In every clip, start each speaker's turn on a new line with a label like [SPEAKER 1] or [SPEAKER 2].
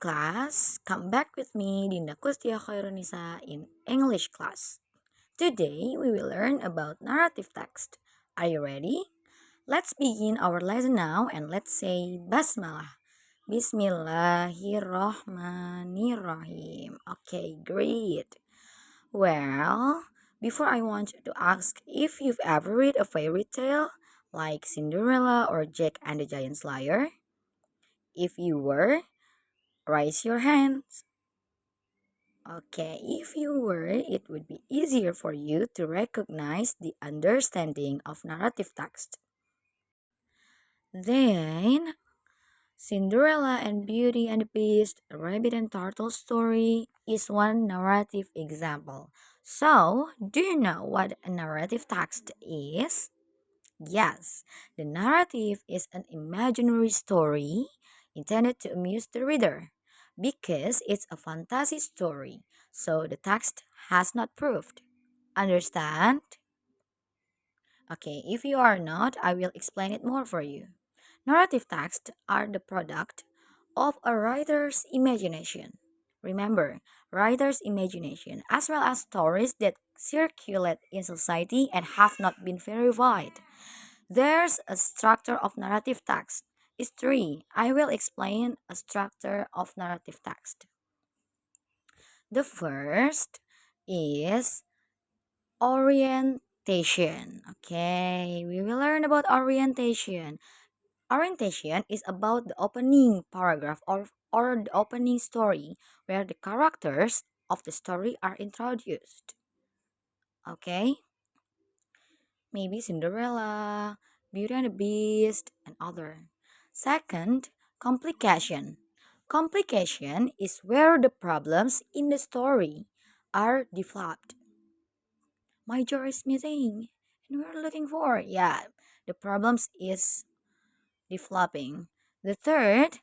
[SPEAKER 1] class? Come back with me, Dinda Kustia Khairunisa in English class. Today we will learn about narrative text. Are you ready? Let's begin our lesson now and let's say Basmalah. Bismillahirrahmanirrahim. Okay, great. Well, before I want to ask if you've ever read a fairy tale like Cinderella or Jack and the Giant Slayer. If you were, raise your hands. Okay, if you were, it would be easier for you to recognize the understanding of narrative text. Then, Cinderella and Beauty and the Beast, a Rabbit and Turtle story is one narrative example. So, do you know what a narrative text is? Yes, the narrative is an imaginary story intended to amuse the reader because it's a fantasy story, so the text has not proved. Understand? Okay, if you are not, I will explain it more for you. Narrative texts are the product of a writer's imagination. Remember, writer's imagination, as well as stories that circulate in society and have not been verified. There's a structure of narrative text. It's three. I will explain a structure of narrative text. The first is orientation. Okay, we will learn about orientation. Orientation is about the opening paragraph or the opening story where the characters of the story are introduced. Okay, maybe Cinderella, Beauty and the Beast, and other. Second, complication. Complication is where the problems in the story are developed. My jaw is missing, and we're looking for the problems is developing. The third,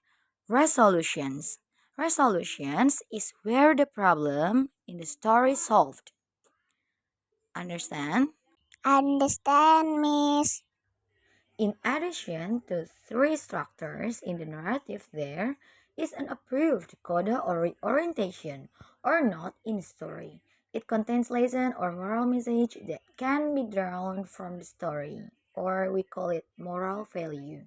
[SPEAKER 1] resolutions. Resolutions is where the problem in the story is solved. Understand?
[SPEAKER 2] Understand, Miss.
[SPEAKER 1] In addition to three structures in the narrative, there is an approved coda or orientation or not in story. It contains lesson or moral message that can be drawn from the story, or we call it moral value.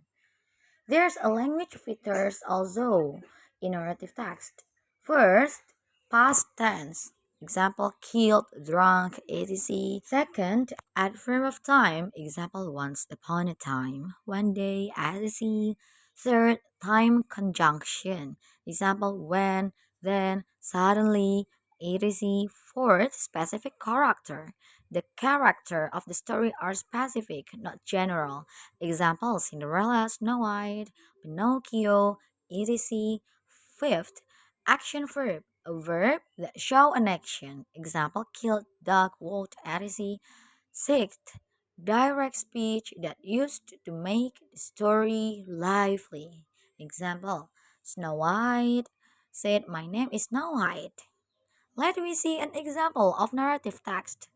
[SPEAKER 1] There's a language features also in narrative text. First, past tense. Example, killed, drunk, etc. Second, adverb of time. Example, once upon a time, one day, etc. Third, time conjunction. Example, when, then, suddenly, etc. Fourth, specific character. The character of the story are specific, not general. Example, Cinderella, Snow White, Pinocchio, etc. Fifth, action verb, a verb that show an action. Example, killed, dog, walked, etc. Sixth, direct speech that used to make the story lively. Example, Snow White said, "My name is Snow White." Let me see an example of narrative text.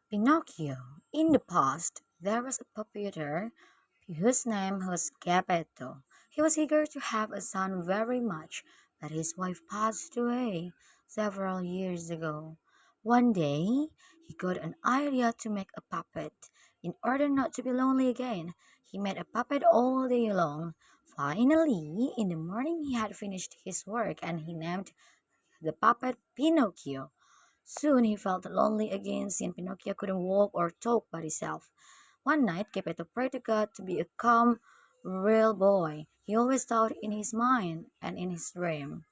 [SPEAKER 1] Pinocchio. In the past, there was a puppeteer whose name was Geppetto. He was eager to have a son very much, but his wife passed away several years ago. One day, he got an idea to make a puppet. In order not to be lonely again, he made a puppet all day long. Finally, in the morning, he had finished his work and he named the puppet Pinocchio. Soon he felt lonely again since Pinocchio couldn't walk or talk by himself. One night, Geppetto prayed to God to be a calm, real boy. He always thought in his mind and in his dream.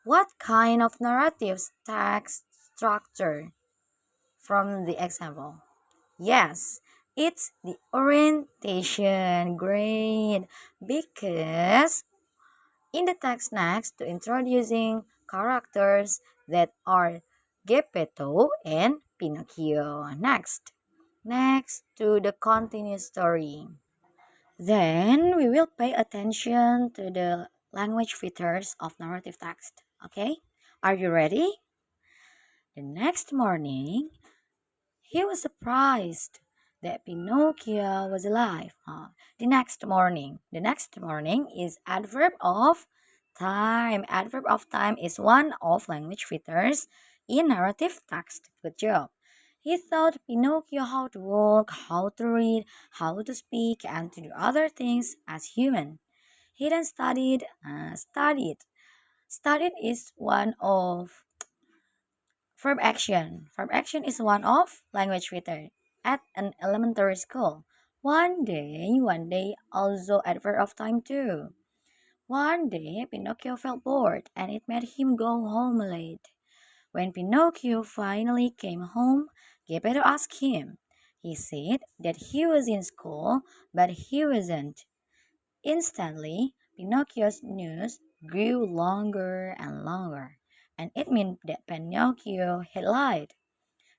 [SPEAKER 1] What kind of narrative text structure from the example? Yes, it's the orientation. Great. Because in the text next to introducing characters that are Geppetto and Pinocchio. Next to the continuous story. Then we will pay attention to the language features of narrative text. Okay? Are you ready? The next morning, he was surprised that Pinocchio was alive. The next morning. The next morning is adverb of Time. Adverb of time is one of language features in narrative text. Good job. He taught Pinocchio how to walk, how to read, how to speak, and to do other things as human. He then studied. Studied is one of verb action. Verb action is one of language feature at an elementary school. One day, also adverb of time too. One day, Pinocchio felt bored and it made him go home late. When Pinocchio finally came home, Geppetto asked him. He said that he was in school, but he wasn't. Instantly, Pinocchio's nose grew longer and longer, and it meant that Pinocchio had lied.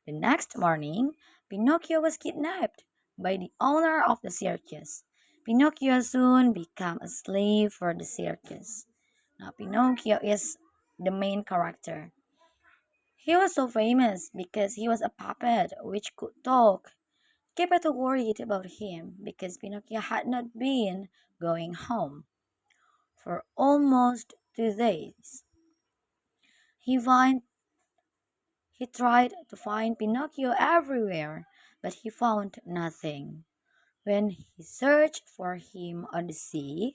[SPEAKER 1] The next morning, Pinocchio was kidnapped by the owner of the circus. Pinocchio soon became a slave for the circus. Now, Pinocchio is the main character. He was so famous because he was a puppet which could talk. Geppetto worried about him because Pinocchio had not been going home for almost 2 days. He, find, he tried to find Pinocchio everywhere, but he found nothing. When he searched for him on the sea,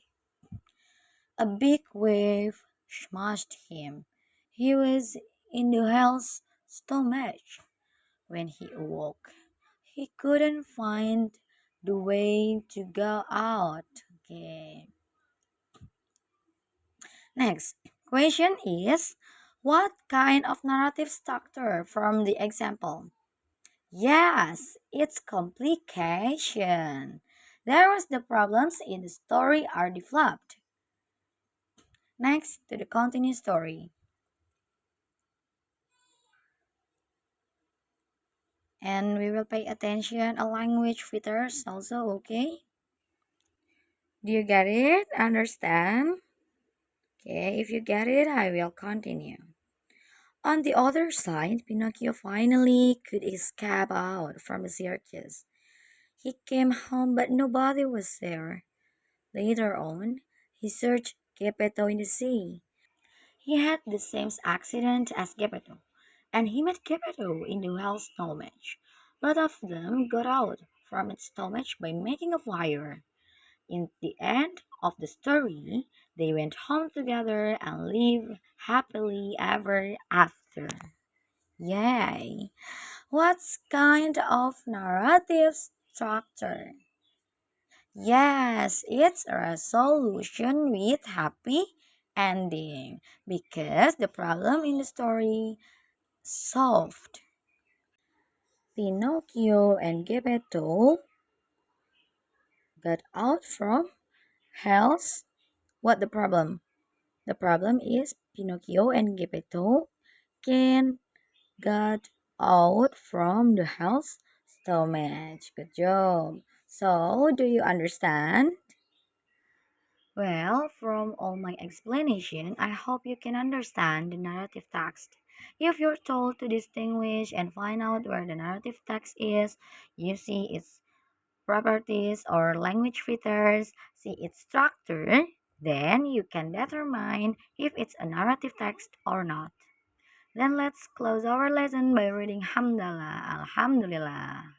[SPEAKER 1] a big wave smashed him. He was in the whale's stomach. When he awoke, he couldn't find the way to go out. Okay. Next question is, what kind of narrative structure from the example? Yes, it's complication. There was the problems in the story are developed. Next to the continuous story. And we will pay attention a language filters also, okay? Do you get it? Understand? Okay, if you get it, I will continue. On the other side, Pinocchio finally could escape out from the circus. He came home, but nobody was there. Later on, he searched Geppetto in the sea. He had the same accident as Geppetto, and he met Geppetto in the whale's stomach. Both of them got out from its stomach by making a fire. In the end of the story, they went home together and lived happily ever after. Yay! What kind of narrative structure? Yes, it's a resolution with happy ending because the problem in the story solved. Pinocchio and Geppetto got out from hell's. What the problem? The problem is Pinocchio and Geppetto can got out from the hell's stomach. Good job. So, do you understand? Well, from all my explanation, I hope you can understand the narrative text. If you're told to distinguish and find out where the narrative text is, you see its properties or language features, see its structure, then you can determine if it's a narrative text or not. Then let's close our lesson by reading Hamdallah, Alhamdulillah.